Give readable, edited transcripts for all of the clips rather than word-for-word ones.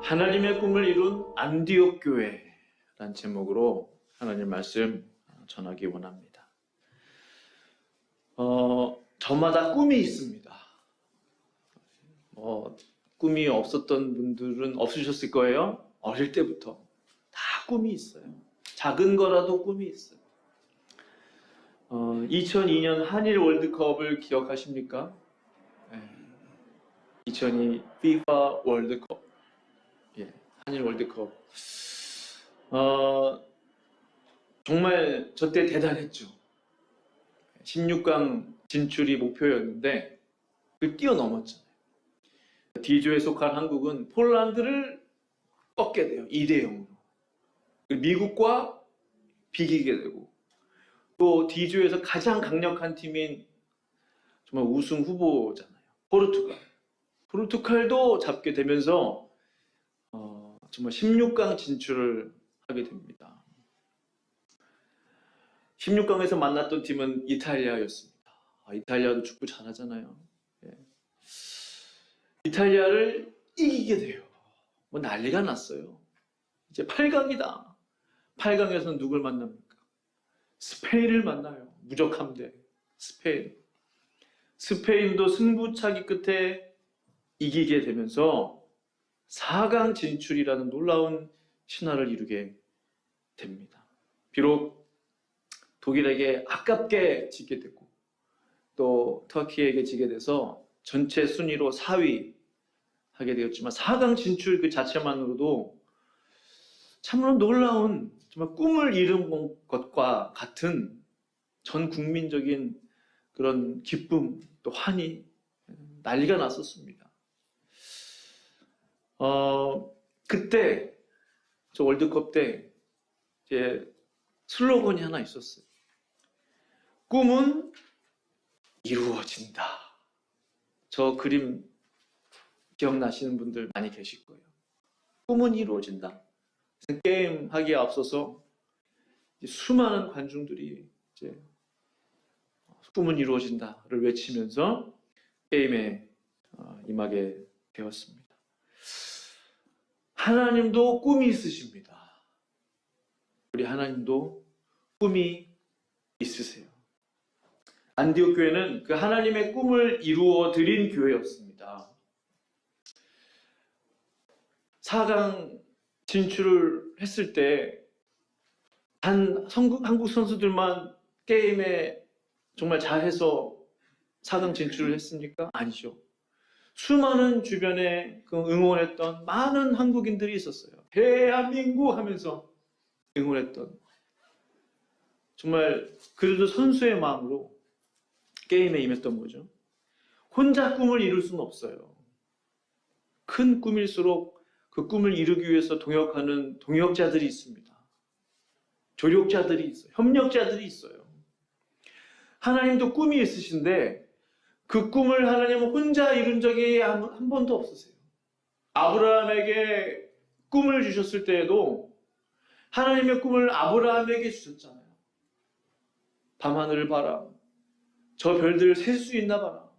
하나님의 꿈을 이룬 안디옥 교회란 제목으로 하나님 말씀 전하기 원합니다. 저마다 꿈이 있습니다. 꿈이 없었던 분들은 없으셨을 거예요. 어릴 때부터 다 꿈이 있어요. 작은 거라도 꿈이 있어요. 2002년 한일 월드컵을 기억하십니까? 2002 FIFA 월드컵. 한일 월드컵. 정말 저때 대단했죠. 16강 진출이 목표였는데 그걸 뛰어넘었잖아요. D조에 속한 한국은 폴란드를 꺾게 돼요. 2대0으로. 미국과 비기게 되고, 또 D조에서 가장 강력한 팀인 정말 우승 후보잖아요. 포르투갈도 잡게 되면서 정말 16강 진출을 하게 됩니다. 16강에서 만났던 팀은 이탈리아였습니다. 이탈리아도 축구 잘하잖아요. 이탈리아를 이기게 돼요. 난리가 났어요. 이제 8강이다. 8강에서는 누굴 만납니까? 스페인을 만나요. 무적함대 스페인. 스페인도 승부차기 끝에 이기게 되면서 4강 진출이라는 놀라운 신화를 이루게 됩니다. 비록 독일에게 아깝게 지게 됐고, 또 터키에게 지게 돼서 전체 순위로 4위 하게 되었지만 4강 진출 그 자체만으로도 참으로 놀라운, 정말 꿈을 이룬 것과 같은 전 국민적인 그런 기쁨, 또 환희, 난리가 났었습니다. 그때 저 월드컵 때 이제 슬로건이 하나 있었어요. 꿈은 이루어진다. 저 그림 기억나시는 분들 많이 계실 거예요. 꿈은 이루어진다. 게임 하기에 앞서서 수많은 관중들이 이제 꿈은 이루어진다를 외치면서 게임에 임하게 되었습니다. 하나님도 꿈이 있으십니다. 우리 하나님도 꿈이 있으세요. 안디옥 교회는 그 하나님의 꿈을 이루어 드린 교회였습니다. 4강 진출을 했을 때 단 한국 선수들만 게임에 정말 잘해서 4강 진출을 했습니까? 아니죠. 수많은 주변에 응원했던 많은 한국인들이 있었어요. 대한민국 하면서 응원했던, 정말 그들도 선수의 마음으로 게임에 임했던 거죠. 혼자 꿈을 이룰 수는 없어요. 큰 꿈일수록 그 꿈을 이루기 위해서 동역하는 동역자들이 있습니다. 조력자들이 있어요. 협력자들이 있어요. 하나님도 꿈이 있으신데 그 꿈을 하나님은 혼자 이룬 적이 한 번도 없으세요. 아브라함에게 꿈을 주셨을 때에도 하나님의 꿈을 아브라함에게 주셨잖아요. 밤하늘을 봐라. 저 별들을 셀 수 있나 봐라.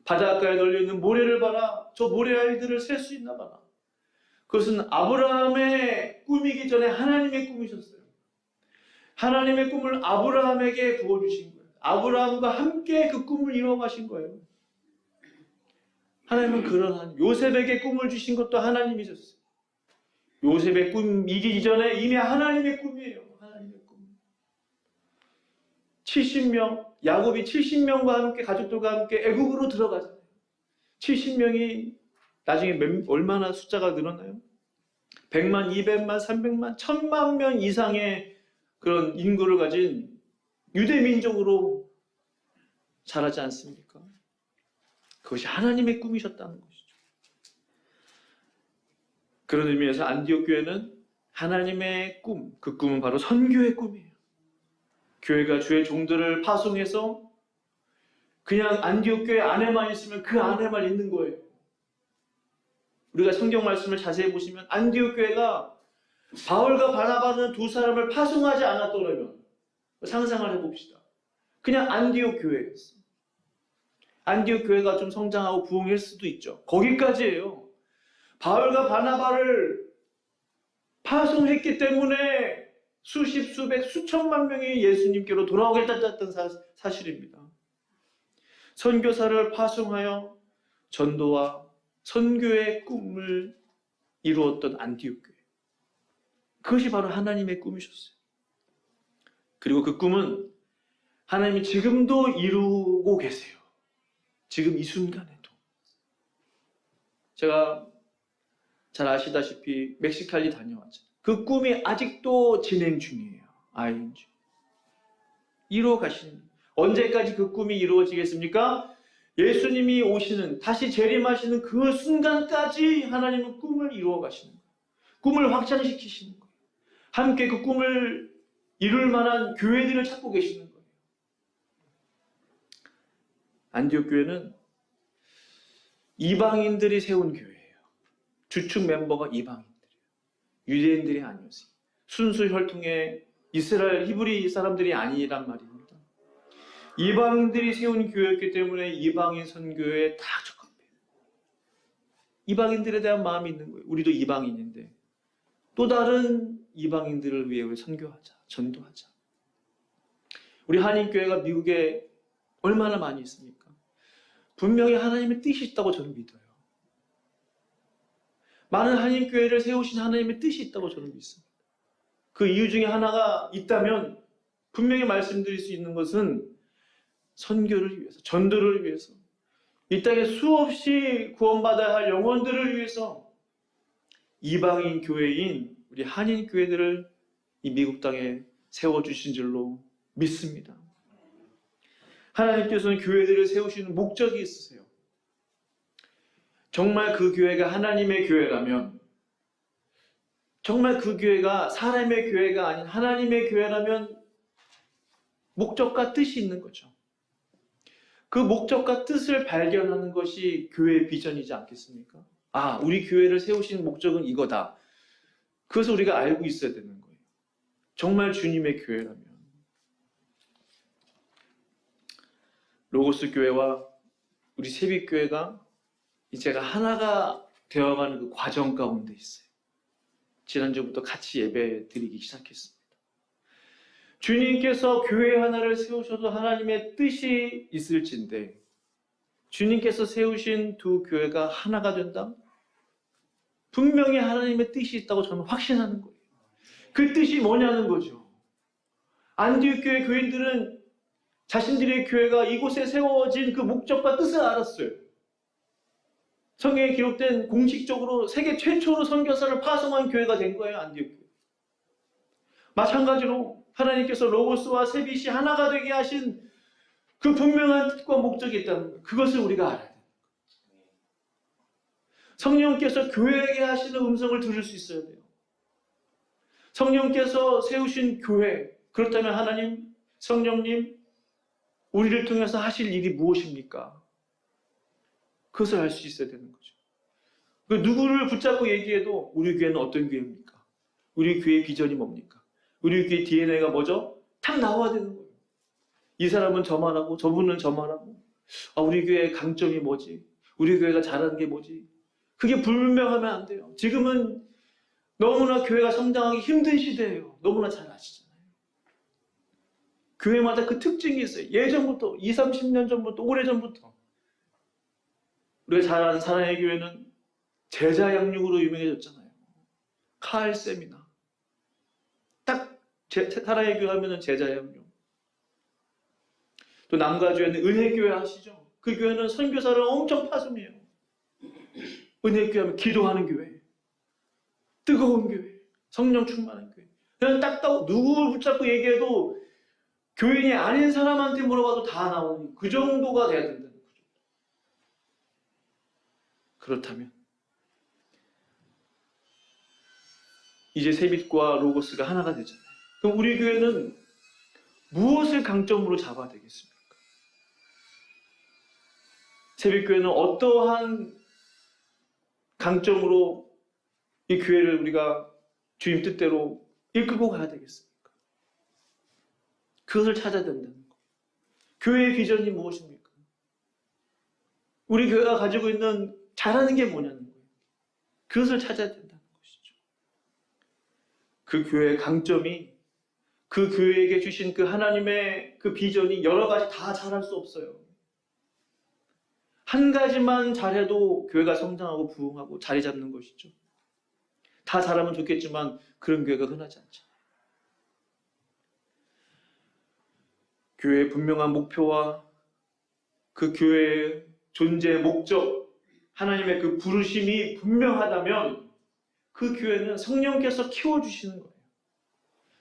바닷가에 널려있는 모래를 봐라. 저 모래알들을 셀 수 있나 봐라. 그것은 아브라함의 꿈이기 전에 하나님의 꿈이셨어요. 하나님의 꿈을 아브라함에게 부어주신 거예요. 아브라함과 함께 그 꿈을 이루어가신 거예요. 하나님은 그러한 요셉에게 꿈을 주신 것도 하나님이셨어요. 요셉의 꿈 이기기 전에 이미 하나님의 꿈이에요. 하나님의 꿈. 70명, 야곱이 70명과 함께, 가족들과 함께 애국으로 들어가잖아요. 70명이 나중에 얼마나 숫자가 늘었나요? 100만, 200만, 300만, 1000만 명 이상의 그런 인구를 가진 유대 민족으로 자라지 않습니까? 그것이 하나님의 꿈이셨다는 것이죠. 그런 의미에서 안디옥 교회는 하나님의 꿈, 그 꿈은 바로 선교의 꿈이에요. 교회가 주의 종들을 파송해서 그냥 안디옥 교회 안에만 있으면 그 안에만 있는 거예요. 우리가 성경 말씀을 자세히 보시면 안디옥 교회가 바울과 바나바는 두 사람을 파송하지 않았더라면, 상상을 해봅시다. 그냥 안디옥 바울과 바나바를 파송했기 때문에 수십, 수백, 수천만 명이 예수님께로 돌아오겠다는 사실입니다. 선교사를 파송하여 전도와 선교의 꿈을 이루었던 안디옥 교회. 그것이 바로 하나님의 꿈이셨어요. 그리고 그 꿈은 하나님이 지금도 이루고 계세요. 지금 이 순간에도. 제가 잘 아시다시피 멕시칼리 다녀왔죠. 그 꿈이 아직도 진행 중이에요. ING. 이루어 가시는. 언제까지 그 꿈이 이루어지겠습니까? 예수님이 오시는, 다시 재림하시는 그 순간까지 하나님은 꿈을 이루어 가시는 거예요. 꿈을 확장시키시는 거예요. 함께 그 꿈을 이룰 만한 교회들을 찾고 계시는 거예요. 안디옥 교회는 이방인들이 세운 교회예요. 주축 멤버가 이방인들이에요. 유대인들이 아니었어요. 순수 혈통의 이스라엘 히브리 사람들이 아니란 말입니다. 이방인들이 세운 교회였기 때문에 이방인 선교에 다 적합해요. 이방인들에 대한 마음이 있는 거예요. 우리도 이방인인데 또 다른 이방인들을 위해 우리 선교하자, 전도하자. 우리 한인교회가 미국에 얼마나 많이 있습니까? 분명히 하나님의 뜻이 있다고 저는 믿어요. 많은 한인교회를 세우신 하나님의 뜻이 있다고 저는 믿습니다. 그 이유 중에 하나가 있다면 분명히 말씀드릴 수 있는 것은 선교를 위해서, 전도를 위해서, 이 땅에 수없이 구원받아야 할 영혼들을 위해서 이방인 교회인 우리 한인 교회들을 이 미국 땅에 세워주신 줄로 믿습니다. 하나님께서는 교회들을 세우시는 목적이 있으세요. 정말 그 교회가 하나님의 교회라면, 정말 그 교회가 사람의 교회가 아닌 하나님의 교회라면 목적과 뜻이 있는 거죠. 그 목적과 뜻을 발견하는 것이 교회의 비전이지 않겠습니까? 아, 우리 교회를 세우신 목적은 이거다. 그것을 우리가 알고 있어야 되는 거예요. 정말 주님의 교회라면. 로고스 교회와 우리 세빛교회가 이제가 하나가 되어가는 그 과정 가운데 있어요. 지난주부터 같이 예배 드리기 시작했습니다. 주님께서 교회 하나를 세우셔도 하나님의 뜻이 있을진데 주님께서 세우신 두 교회가 하나가 된다? 분명히 하나님의 뜻이 있다고 저는 확신하는 거예요. 그 뜻이 뭐냐는 거죠. 안디옥 교회 교인들은 자신들의 교회가 이곳에 세워진 그 목적과 뜻을 알았어요. 성경에 기록된 공식적으로 세계 최초로 선교사를 파송한 교회가 된 거예요. 안디옥 교회. 마찬가지로 하나님께서 로고스와 세빛이 하나가 되게 하신 그 분명한 뜻과 목적이 있다는 거예요. 그것을 우리가 알아야 돼요. 성령께서 교회에게 하시는 음성을 들을 수 있어야 돼요. 성령께서 세우신 교회, 그렇다면 하나님, 성령님, 우리를 통해서 하실 일이 무엇입니까? 그것을 알 수 있어야 되는 거죠. 누구를 붙잡고 얘기해도 우리 교회는 어떤 교회입니까? 우리 교회의 비전이 뭡니까? 우리 교회 DNA가 뭐죠? 탁 나와야 되는 거예요. 이 사람은 저 말하고 저분은 저 말하고 우리 교회의 강점이 뭐지? 우리 교회가 잘하는 게 뭐지? 그게 불분명하면 안 돼요. 지금은 너무나 교회가 성장하기 힘든 시대예요. 너무나 잘 아시잖아요. 교회마다 그 특징이 있어요. 예전부터 20, 30년 전부터 오래전부터 우리가 잘 아는 사랑의 교회는 제자 양육으로 유명해졌잖아요. 카알쌤이나 딱 사랑의 교회 하면은 제자 양육. 또 남가주에는 은혜교회 아시죠? 그 교회는 선교사를 엄청 파송해요. 은혜교회 하면 기도하는 교회, 뜨거운 교회, 성령 충만한 교회. 그냥 딱 누구를 붙잡고 얘기해도 교인이 아닌 사람한테 물어봐도 다 나오는 그 정도가 돼야 된다는 거죠. 그렇다면 이제 세빛과 로고스가 하나가 되잖아요. 그럼 우리 교회는 무엇을 강점으로 잡아야 되겠습니까? 세빛교회는 어떠한 강점으로 이 교회를 우리가 주님 뜻대로 이끌고 가야 되겠습니까? 그것을 찾아야 된다는 거예요. 교회의 비전이 무엇입니까? 우리 교회가 가지고 있는 잘하는 게 뭐냐는 거예요. 그것을 찾아야 된다는 것이죠. 그 교회의 강점이 그 교회에게 주신 그 하나님의 그 비전이 여러 가지 다 잘할 수 없어요. 한 가지만 잘해도 교회가 성장하고 부흥하고 자리 잡는 것이죠. 다 잘하면 좋겠지만 그런 교회가 흔하지 않잖아요. 교회의 분명한 목표와 그 교회의 존재의 목적, 하나님의 그 부르심이 분명하다면 그 교회는 성령께서 키워주시는 거예요.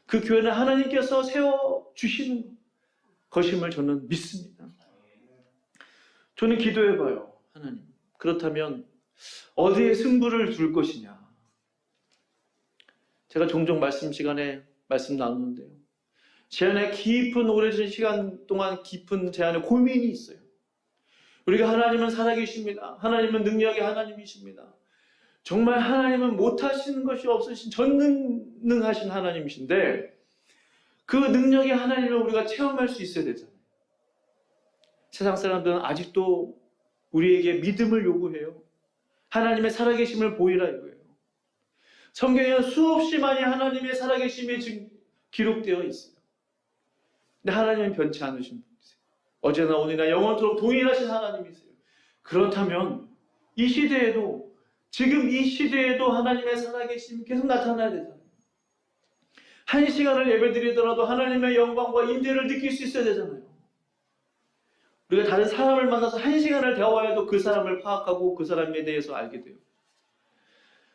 그 교회는 하나님께서 세워주시는 것임을 저는 믿습니다. 저는 기도해봐요. 하나님, 그렇다면 어디에 승부를 둘 것이냐. 제가 종종 말씀 시간에 말씀 나누는데요. 제 안에 깊은 오래전 시간 동안 깊은 제 안에 고민이 있어요. 우리가 하나님은 살아계십니다. 하나님은 능력의 하나님이십니다. 정말 하나님은 못하시는 것이 없으신 전능하신 하나님이신데 그 능력의 하나님을 우리가 체험할 수 있어야 되잖아요. 세상 사람들은 아직도 우리에게 믿음을 요구해요. 하나님의 살아계심을 보이라 이거예요. 성경에는 수없이 많이 하나님의 살아계심이 지금 기록되어 있어요. 근데 하나님은 변치 않으신 분이세요. 어제나 오늘이나 영원토록 동일하신 하나님이세요. 그렇다면 이 시대에도 지금 이 시대에도 하나님의 살아계심이 계속 나타나야 되잖아요. 한 시간을 예배드리더라도 하나님의 영광과 임재를 느낄 수 있어야 되잖아요. 우리가 다른 사람을 만나서 한 시간을 대화해도 그 사람을 파악하고 그 사람에 대해서 알게 돼요.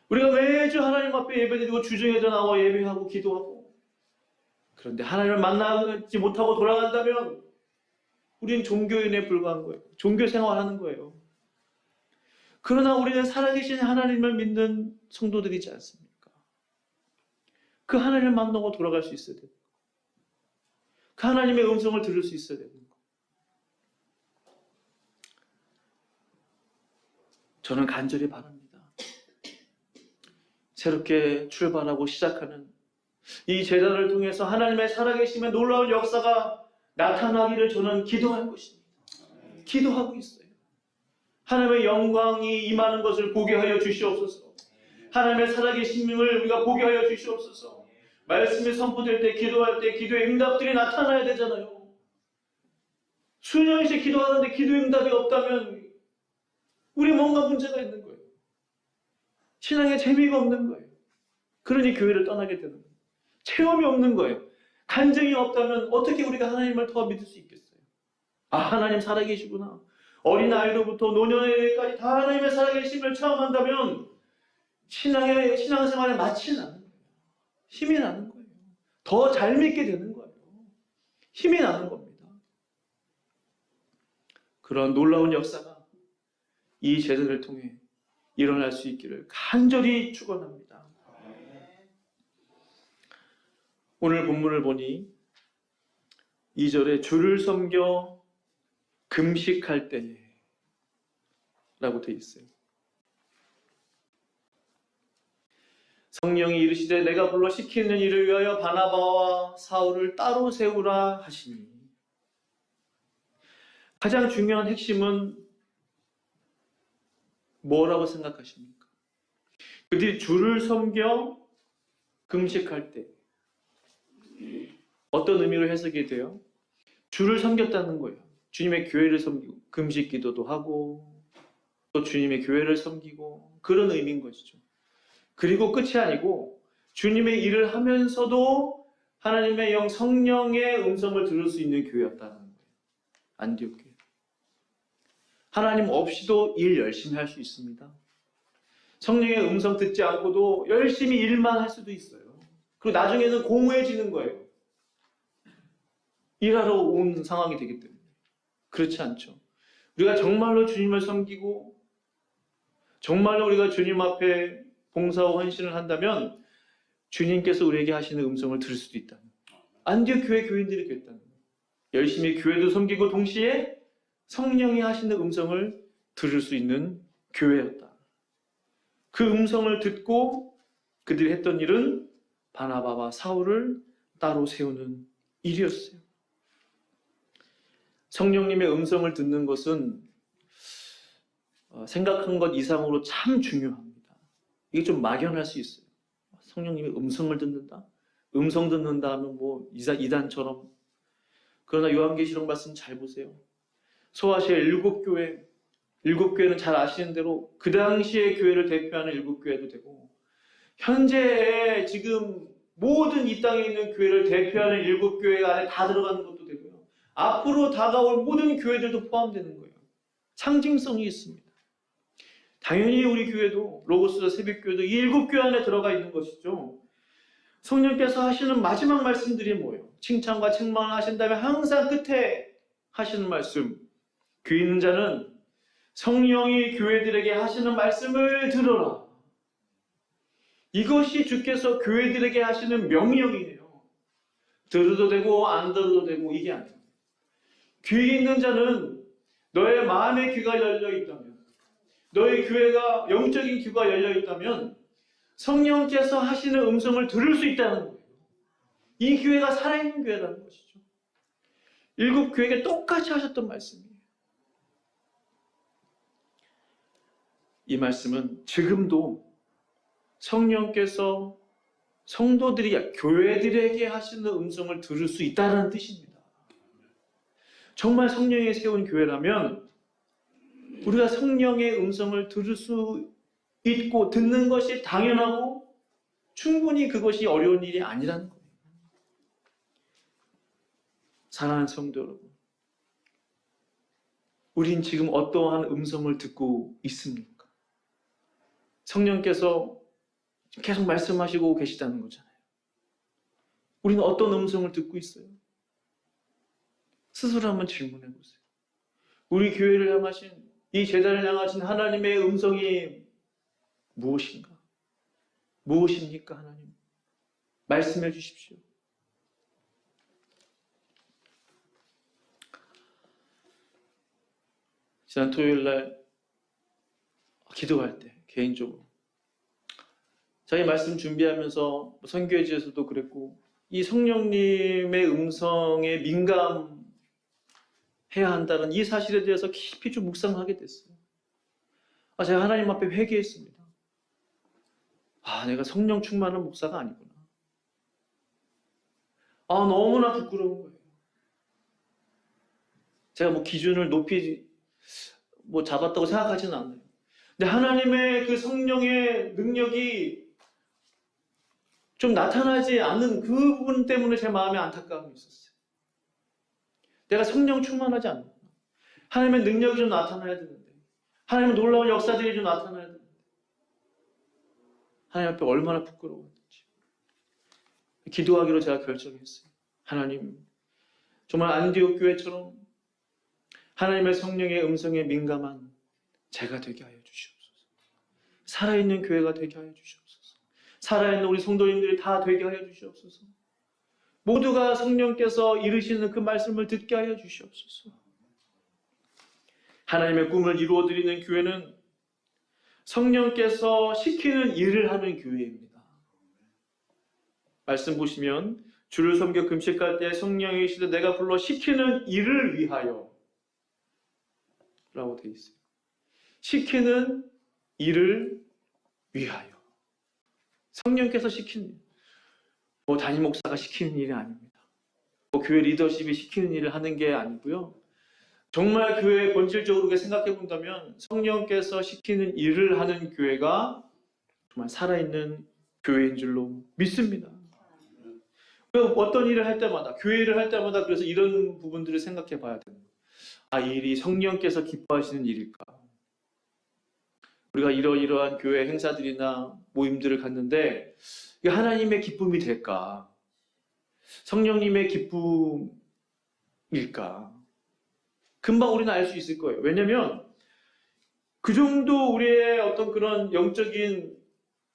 우리가 매주 하나님 앞에 예배드리고 주중에도 나와 예배하고 기도하고 그런데 하나님을 만나지 못하고 돌아간다면 우리는 종교인에 불과한 거예요. 종교 생활하는 거예요. 그러나 우리는 살아계신 하나님을 믿는 성도들이지 않습니까? 그 하나님을 만나고 돌아갈 수 있어야 돼요. 그 하나님의 음성을 들을 수 있어야 되는 거. 저는 간절히 바랍니다. 새롭게 출발하고 시작하는 이 제자를 통해서 하나님의 살아계심의 놀라운 역사가 나타나기를 저는 기도할 것입니다. 기도하고 있어요. 하나님의 영광이 임하는 것을 보게 하여 주시옵소서. 하나님의 살아계심을 우리가 보게 하여 주시옵소서. 말씀이 선포될 때, 기도할 때 기도의 응답들이 나타나야 되잖아요. 수년씩 기도하는데 기도의 응답이 없다면 우리 뭔가 문제가 있는 거예요. 신앙에 재미가 없는 거예요. 그러니 교회를 떠나게 되는 거예요. 체험이 없는 거예요. 간증이 없다면 어떻게 우리가 하나님을 더 믿을 수 있겠어요? 아, 하나님 살아계시구나. 어린아이로부터 노년에까지 다 하나님의 살아계심을 체험한다면 신앙생활에 마치 나는 거예요. 힘이 나는 거예요. 더 잘 믿게 되는 거예요. 힘이 나는 겁니다. 그런 놀라운 역사가 이 제자를 통해 일어날 수 있기를 간절히 축원합니다. 오늘 본문을 보니 2절에 주를 섬겨 금식할 때에 라고 되어 있어요. 성령이 이르시되 내가 불러 시키는 일을 위하여 바나바와 사울을 따로 세우라 하시니 가장 중요한 핵심은 뭐라고 생각하십니까? 그들이 주를 섬겨 금식할 때 어떤 의미로 해석이 돼요? 주를 섬겼다는 거예요. 주님의 교회를 섬기고 금식 기도도 하고 또 주님의 교회를 섬기고 그런 의미인 것이죠. 그리고 끝이 아니고 주님의 일을 하면서도 하나님의 영 성령의 음성을 들을 수 있는 교회였다는 거예요. 안디옥 교회. 하나님 없이도 일 열심히 할 수 있습니다. 성령의 음성 듣지 않고도 열심히 일만 할 수도 있어요. 그리고 나중에는 공허해지는 거예요. 일하러 온 상황이 되기 때문에. 그렇지 않죠. 우리가 정말로 주님을 섬기고 정말로 우리가 주님 앞에 봉사와 헌신을 한다면 주님께서 우리에게 하시는 음성을 들을 수도 있다는 거예요. 안디옥 교회 교인들이 그랬다는 거예요. 열심히 교회도 섬기고 동시에 성령이 하시는 음성을 들을 수 있는 교회였다. 그 음성을 듣고 그들이 했던 일은 바나바와 사울을 따로 세우는 일이었어요. 성령님의 음성을 듣는 것은 생각한 것 이상으로 참 중요합니다. 이게 좀 막연할 수 있어요. 성령님의 음성을 듣는다? 음성 듣는다 하면 뭐 이단처럼. 그러나 요한계시록 말씀 잘 보세요. 소아시아 일곱 교회는 잘 아시는 대로 그 당시의 교회를 대표하는 일곱 교회도 되고, 현재 지금 모든 이 땅에 있는 교회를 대표하는 일곱 교회 안에 다 들어가는 것도 되고요. 앞으로 다가올 모든 교회들도 포함되는 거예요. 상징성이 있습니다. 당연히 우리 교회도, 로고스 새벽교회도 이 일곱 교회 안에 들어가 있는 것이죠. 성령께서 하시는 마지막 말씀들이 뭐예요? 칭찬과 책망을 하신 다음에 항상 끝에 하시는 말씀, 귀 있는 자는 성령이 교회들에게 하시는 말씀을 들어라. 이것이 주께서 교회들에게 하시는 명령이에요. 들어도 되고 안 들어도 되고 이게 아니에요. 귀 있는 자는 너의 마음의 귀가 열려 있다면, 너의 교회가 영적인 귀가 열려 있다면 성령께서 하시는 음성을 들을 수 있다는 거예요. 이 교회가 살아있는 교회라는 것이죠. 일곱 교회에게 똑같이 하셨던 말씀이에요. 이 말씀은 지금도 성령께서 성도들이, 교회들에게 하시는 음성을 들을 수 있다는 뜻입니다. 정말 성령이 세운 교회라면 우리가 성령의 음성을 들을 수 있고 듣는 것이 당연하고 충분히 그것이 어려운 일이 아니라는 거예요. 사랑하는 성도 여러분, 우린 지금 어떠한 음성을 듣고 있습니까? 성령께서 계속 말씀하시고 계시다는 거잖아요. 우리는 어떤 음성을 듣고 있어요? 스스로 한번 질문해 보세요. 우리 교회를 향하신, 이 제단을 향하신 하나님의 음성이 무엇인가? 무엇입니까, 하나님? 말씀해 주십시오. 지난 토요일 날 기도할 때 개인적으로 자기 말씀 준비하면서 선교회지에서도 그랬고, 이 성령님의 음성에 민감해야 한다는 이 사실에 대해서 깊이 좀 묵상하게 됐어요. 제가 하나님 앞에 회개했습니다. 내가 성령 충만한 목사가 아니구나. 너무나 부끄러운 거예요. 제가 뭐 기준을 높이 잡았다고 생각하지는 않아요. 근데 하나님의 그 성령의 능력이 좀 나타나지 않는 그 부분 때문에 제 마음에 안타까움이 있었어요. 내가 성령 충만하지 않나. 하나님의 능력이 좀 나타나야 되는데, 하나님의 놀라운 역사들이 좀 나타나야 되는데, 하나님 앞에 얼마나 부끄러웠는지. 기도하기로 제가 결정했어요. 하나님, 정말 안디옥 교회처럼 하나님의 성령의 음성에 민감한 제가 되게 하여 주시옵소서. 살아있는 교회가 되게 하여 주시옵소서. 살아있는 우리 성도님들이 다 되게 하여 주시옵소서. 모두가 성령께서 이루시는 그 말씀을 듣게 하여 주시옵소서. 하나님의 꿈을 이루어드리는 교회는 성령께서 시키는 일을 하는 교회입니다. 말씀 보시면 주를 섬겨 금식할 때 성령이 이시되 내가 불러 시키는 일을 위하여 라고 되어 있어요. 시키는 일을 위하여. 성령께서 시키는 일. 담임 목사가 시키는 일이 아닙니다. 교회 리더십이 시키는 일을 하는 게 아니고요. 정말 교회 본질적으로 생각해 본다면 성령께서 시키는 일을 하는 교회가 정말 살아있는 교회인 줄로 믿습니다. 어떤 일을 할 때마다, 교회 일을 할 때마다 그래서 이런 부분들을 생각해 봐야 되는 거예요. 이 일이 성령께서 기뻐하시는 일일까? 우리가 이러이러한 교회 행사들이나 모임들을 갔는데 이게 하나님의 기쁨이 될까? 성령님의 기쁨일까? 금방 우리는 알 수 있을 거예요. 왜냐하면 그 정도 우리의 어떤 그런 영적인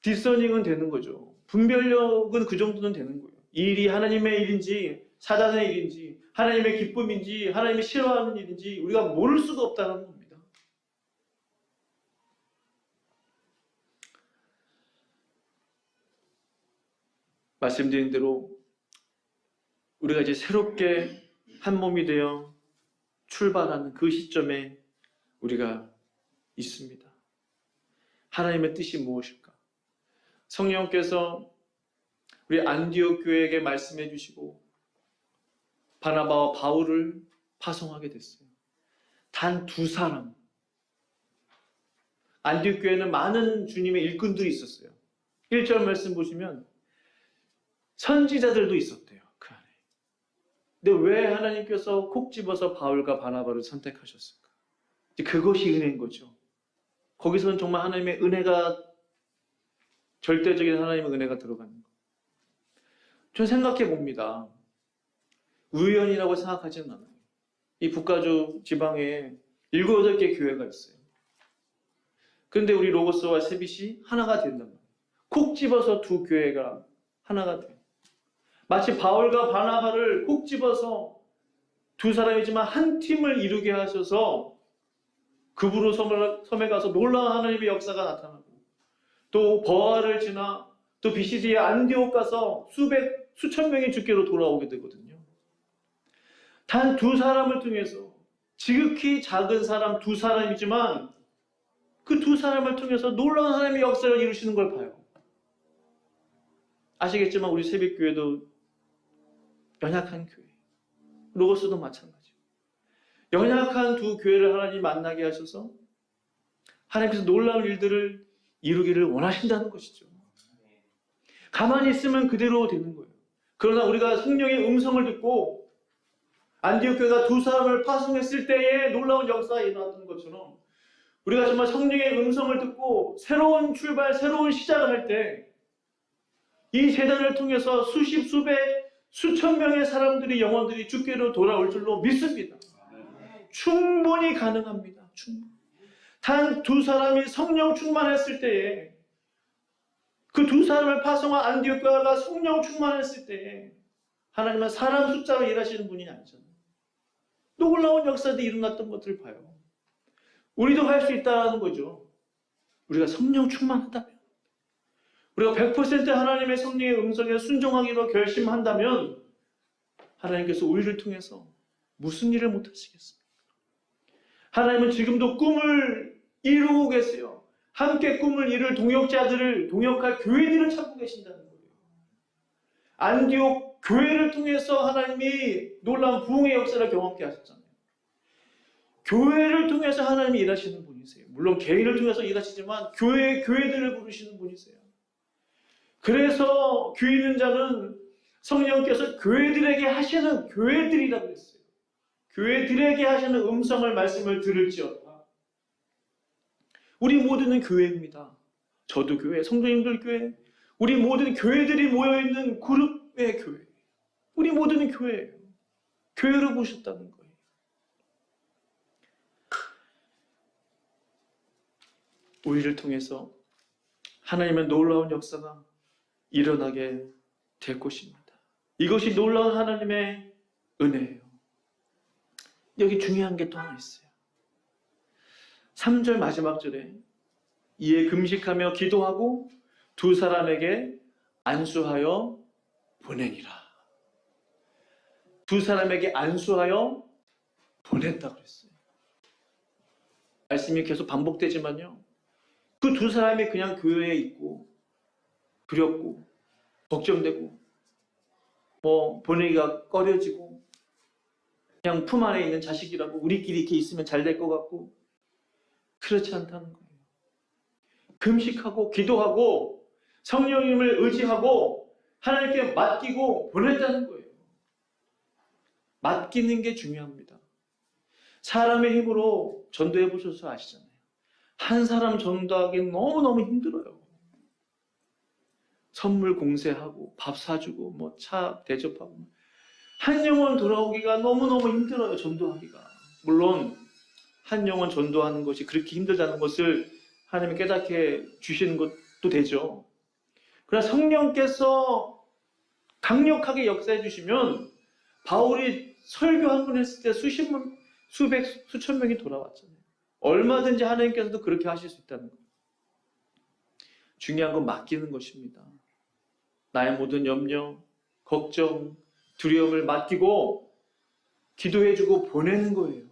디서닝은 되는 거죠. 분별력은 그 정도는 되는 거예요. 이 일이 하나님의 일인지 사단의 일인지 하나님의 기쁨인지 하나님이 싫어하는 일인지 우리가 모를 수가 없다는 겁니다. 말씀드린 대로 우리가 이제 새롭게 한 몸이 되어 출발하는 그 시점에 우리가 있습니다. 하나님의 뜻이 무엇일까? 성령께서 우리 안디옥 교회에게 말씀해 주시고 바나바와 바울을 파송하게 됐어요. 단 2사람. 안디옥 교회는 많은 주님의 일꾼들이 있었어요. 1절 말씀 보시면 선지자들도 있었대요. 그 안에. 근데 왜 하나님께서 콕 집어서 바울과 바나바를 선택하셨을까? 그것이 은혜인 거죠. 거기서는 정말 하나님의 은혜가, 절대적인 하나님의 은혜가 들어가는 거예요. 전 생각해 봅니다. 우연이라고 생각하지는 않아요. 이 북가주 지방에 7, 8개 교회가 있어요. 그런데 우리 로고스와 세빛이 하나가 된단 말이에요. 콕 집어서 2 교회가 하나가 돼요. 마치 바울과 바나바를 콕 집어서 2사람이지만 한 팀을 이루게 하셔서 급으로 섬에 가서 놀라운 하나님의 역사가 나타나고, 또 버아를 지나 또 BCD의 안디옥 가서 수천 명이 주께로 돌아오게 되거든요. 단 2사람을 통해서, 지극히 작은 사람 2사람이지만 그 2사람을 통해서 놀라운 하나님의 역사를 이루시는 걸 봐요. 아시겠지만 우리 새벽교회도 연약한 교회, 로고스도 마찬가지고, 연약한 2 교회를 하나님 만나게 하셔서 하나님께서 놀라운 일들을 이루기를 원하신다는 것이죠. 가만히 있으면 그대로 되는 거예요. 그러나 우리가 성령의 음성을 듣고 안디옥 교회가 2사람을 파송했을 때에 놀라운 역사가 일어났던 것처럼, 우리가 정말 성령의 음성을 듣고 새로운 출발, 새로운 시작을 할 때 이 재단을 통해서 수십, 수백, 수천 명의 사람들이, 영혼들이 주께로 돌아올 줄로 믿습니다. 충분히 가능합니다. 충분히. 단 2사람이 성령 충만했을 때에, 그 2사람을 파송한 안디옥 교회가 성령 충만했을 때에 하나님은 사람 숫자로 일하시는 분이 아니잖아요. 놀라운 역사들이 일어났던 것들을 봐요. 우리도 할 수 있다는 거죠. 우리가 성령 충만하다면, 우리가 100% 하나님의 성령의 음성에 순종하기로 결심한다면 하나님께서 우리를 통해서 무슨 일을 못하시겠습니까? 하나님은 지금도 꿈을 이루고 계세요. 함께 꿈을 이룰 동역자들을, 동역할 교회들을 찾고 계신다는 거예요. 안디옥 교회를 통해서 하나님이 놀라운 부흥의 역사를 경험케 하셨잖아요. 교회를 통해서 하나님이 일하시는 분이세요. 물론 개인을 통해서 일하시지만 교회들을 부르시는 분이세요. 그래서 귀 있는 자는 성령께서 교회들에게 하시는, 교회들이라고 했어요. 교회들에게 하시는 음성을, 말씀을 들을지어다. 우리 모두는 교회입니다. 저도 교회, 성도님들 교회, 우리 모든 교회들이 모여있는 그룹의 교회. 우리 모두는 교회예요. 교회로 부르셨다는 거예요. 우리를 통해서 하나님의 놀라운 역사가 일어나게 될 것입니다. 이것이 놀라운 하나님의 은혜예요. 여기 중요한 게 또 하나 있어요. 3절 마지막 절에 이에 금식하며 기도하고 2사람에게 안수하여 보내니라. 2사람에게 안수하여 보냈다고 그랬어요. 말씀이 계속 반복되지만요, 그 2사람이 그냥 교회에 있고 두렵고 걱정되고 보내기가 꺼려지고 그냥 품 안에 있는 자식이라고 우리끼리 이렇게 있으면 잘 될 것 같고, 그렇지 않다는 거예요. 금식하고 기도하고 성령님을 의지하고 하나님께 맡기고 보냈다는 거예요. 맡기는 게 중요합니다. 사람의 힘으로 전도해 보셔서 아시잖아요. 한 사람 전도하기는 너무너무 힘들어요. 선물 공세하고 밥 사주고 차 대접하고 한 영혼 돌아오기가 너무너무 힘들어요. 전도하기가. 물론 한 영혼 전도하는 것이 그렇게 힘들다는 것을 하나님이 깨닫게 주시는 것도 되죠. 그러나 성령께서 강력하게 역사해 주시면, 바울이 설교 한 번 했을 때 수천 명이 돌아왔잖아요. 얼마든지 하나님께서도 그렇게 하실 수 있다는 거예요. 중요한 건 맡기는 것입니다. 나의 모든 염려, 걱정, 두려움을 맡기고 기도해주고 보내는 거예요.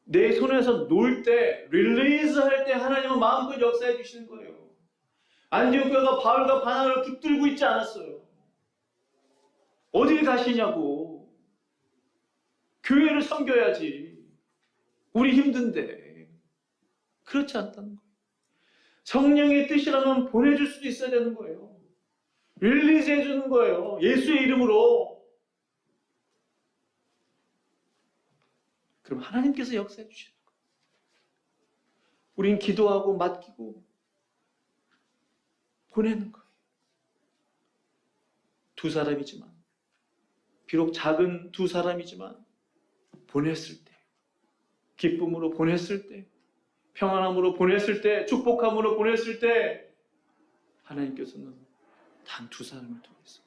내 손에서 놀 때, 릴리즈 할 때 하나님은 마음껏 역사해 주시는 거예요. 안디옥 교회가 바울과 바나바를 붙들고 있지 않았어요. 어딜 가시냐고. 교회를 섬겨야지. 우리 힘든데. 그렇지 않다는 거예요. 성령의 뜻이라면 보내줄 수도 있어야 되는 거예요. 릴리즈 해주는 거예요. 예수의 이름으로. 그럼 하나님께서 역사해 주시는 거예요. 우린 기도하고 맡기고 보내는 거예요. 두 사람이지만, 비록 작은 두 사람이지만 보냈을 때, 기쁨으로 보냈을 때, 평안함으로 보냈을 때, 축복함으로 보냈을 때 하나님께서는 단 두 사람을 통해서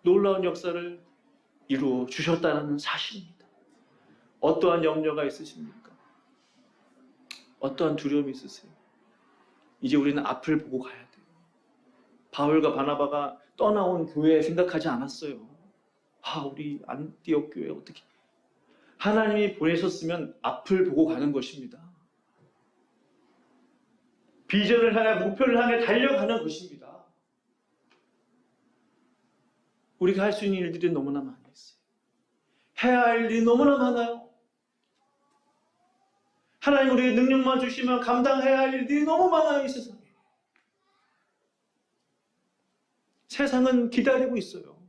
놀라운 역사를 이루어 주셨다는 사실입니다. 어떠한 염려가 있으십니까? 어떠한 두려움이 있으세요? 이제 우리는 앞을 보고 가야 돼요. 바울과 바나바가 떠나온 교회 생각하지 않았어요. 우리 안디옥 교회 어떻게. 하나님이 보내셨으면 앞을 보고 가는 것입니다. 비전을 향해, 목표를 향해 달려가는 것입니다. 우리가 할 수 있는 일들이 너무나 많이 있어요. 해야 할 일이 너무나 많아요. 하나님 우리에게 능력만 주시면 감당해야 할 일들이 너무 많아요. 이 세상에. 세상은 기다리고 있어요.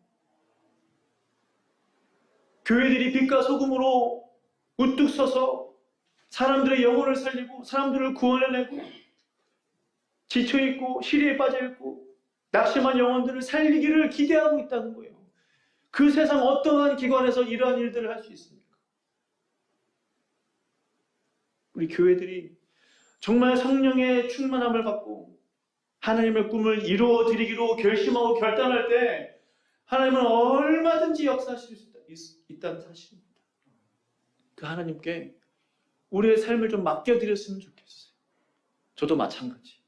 교회들이 빛과 소금으로 우뚝 서서 사람들의 영혼을 살리고 사람들을 구원해내고 지쳐있고 시리에 빠져있고 낙심한 영혼들을 살리기를 기대하고 있다는 거예요. 그 세상 어떠한 기관에서 이러한 일들을 할 수 있습니까? 우리 교회들이 정말 성령의 충만함을 받고 하나님의 꿈을 이루어 드리기로 결심하고 결단할 때 하나님은 얼마든지 역사하실 수 있다는 사실입니다. 그 하나님께 우리의 삶을 좀 맡겨드렸으면 좋겠어요. 저도 마찬가지.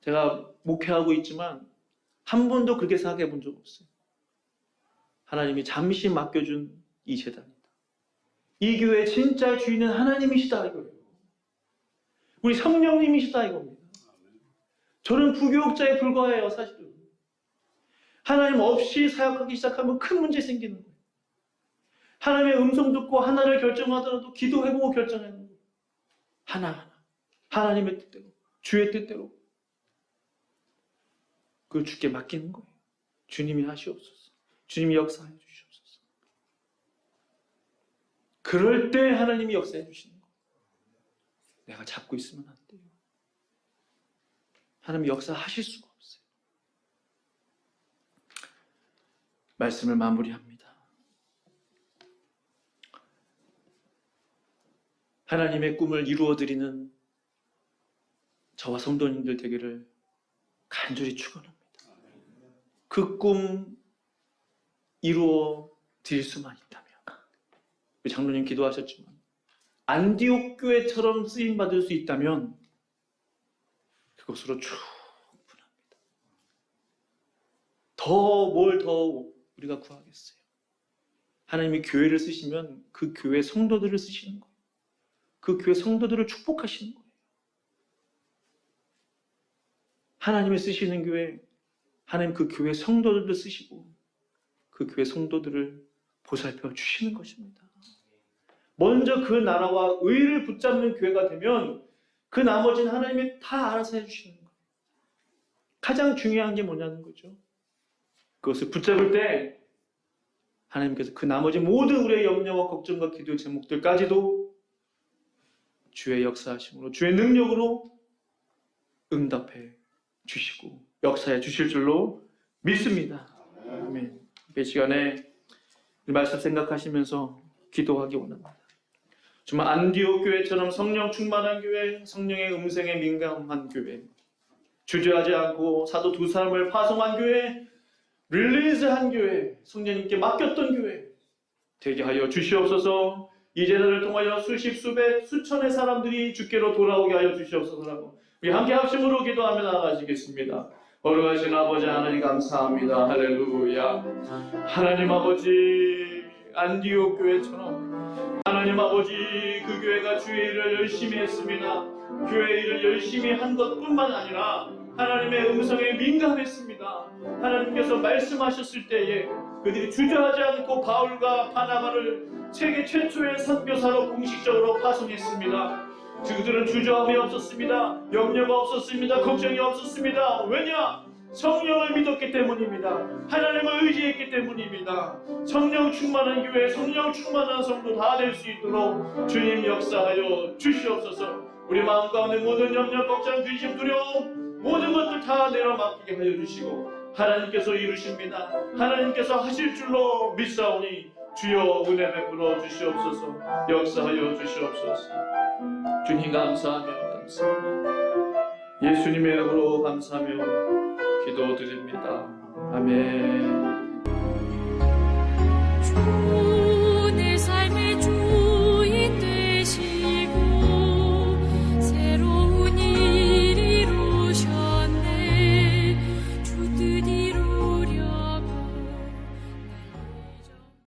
제가 목회하고 있지만 한 번도 그렇게 생각해 본 적 없어요. 하나님이 잠시 맡겨준 이 재단이다. 이 교회의 진짜 주인은 하나님이시다 이거예요. 우리 성령님이시다 이겁니다. 저는 부교육자에 불과해요. 사실은. 하나님 없이 사역하기 시작하면 큰 문제 생기는 거예요. 하나님의 음성 듣고 하나를 결정하더라도 기도해보고 결정하는 거예요. 하나하나. 하나님의 뜻대로. 주의 뜻대로. 그걸 주께 맡기는 거예요. 주님이 하시옵소서. 주님이 역사해 주시옵소서. 그럴 때 하나님이 역사해 주시는 거예요. 내가 잡고 있으면 안 돼요. 하나님이 역사하실 수가 없어요. 말씀을 마무리합니다. 하나님의 꿈을 이루어드리는 저와 성도님들 되기를 간절히 축원합니다. 그 꿈 이루어 드릴 수만 있다면, 우리 장로님 기도하셨지만 안디옥 교회처럼 쓰임 받을 수 있다면 그것으로 충분합니다. 뭘 더 우리가 구하겠어요? 하나님이 교회를 쓰시면 그 교회 성도들을 쓰시는 거예요. 그 교회 성도들을 축복하시는 거예요. 하나님이 쓰시는 교회, 하나님 그 교회 성도들을 쓰시고 그 교회 성도들을 보살펴 주시는 것입니다. 먼저 그 나라와 의를 붙잡는 교회가 되면 그 나머지는 하나님이 다 알아서 해주시는 거예요. 가장 중요한 게 뭐냐는 거죠. 그것을 붙잡을 때 하나님께서 그 나머지 모든 우리의 염려와 걱정과 기도의 제목들까지도 주의 역사하심으로, 주의 능력으로 응답해 주시고 역사해 주실 줄로 믿습니다. 아멘. 이 시간에 이 말씀 생각하시면서 기도하기 원합니다. 정말 안디옥 교회처럼 성령 충만한 교회, 성령의 음성에 민감한 교회, 주저하지 않고 사도 두 사람을 파송한 교회, 릴리즈한 교회, 성령님께 맡겼던 교회 되게 하여 주시옵소서. 이 제단을 통하여 수십, 수백, 수천의 사람들이 주께로 돌아오게 하여 주시옵소서라고 우리 함께 합심으로 기도하며 나아가시겠습니다. 거룩하신 아버지 하나님 감사합니다. 할렐루야. 하나님 아버지, 안디옥 교회처럼 하나님 아버지, 그 교회가 주의 일을 열심히 했습니다. 교회 일을 열심히 한 것뿐만 아니라 하나님의 음성에 민감했습니다. 하나님께서 말씀하셨을 때에 그들이 주저하지 않고 바울과 바나바를 세계 최초의 선교사로 공식적으로 파송했습니다. 그들은 주저함이 없었습니다. 염려가 없었습니다. 걱정이 없었습니다. 왜냐? 성령을 믿었기 때문입니다. 하나님을 의지했기 때문입니다. 성령 충만한 교회, 성령 충만한 성도 다 될 수 있도록 주님 역사하여 주시옵소서. 우리 마음 가운데 모든 염려, 걱정, 근심, 두려움 모든 것들 다 내려 맡기게 하여 주시고 하나님께서 이루십니다. 하나님께서 하실 줄로 믿사오니 주여 은혜 베풀어 주시옵소서. 역사하여 주시옵소서. 주님 감사하며 예수님의 이름으로 감사하며 기도드립니다. 아멘.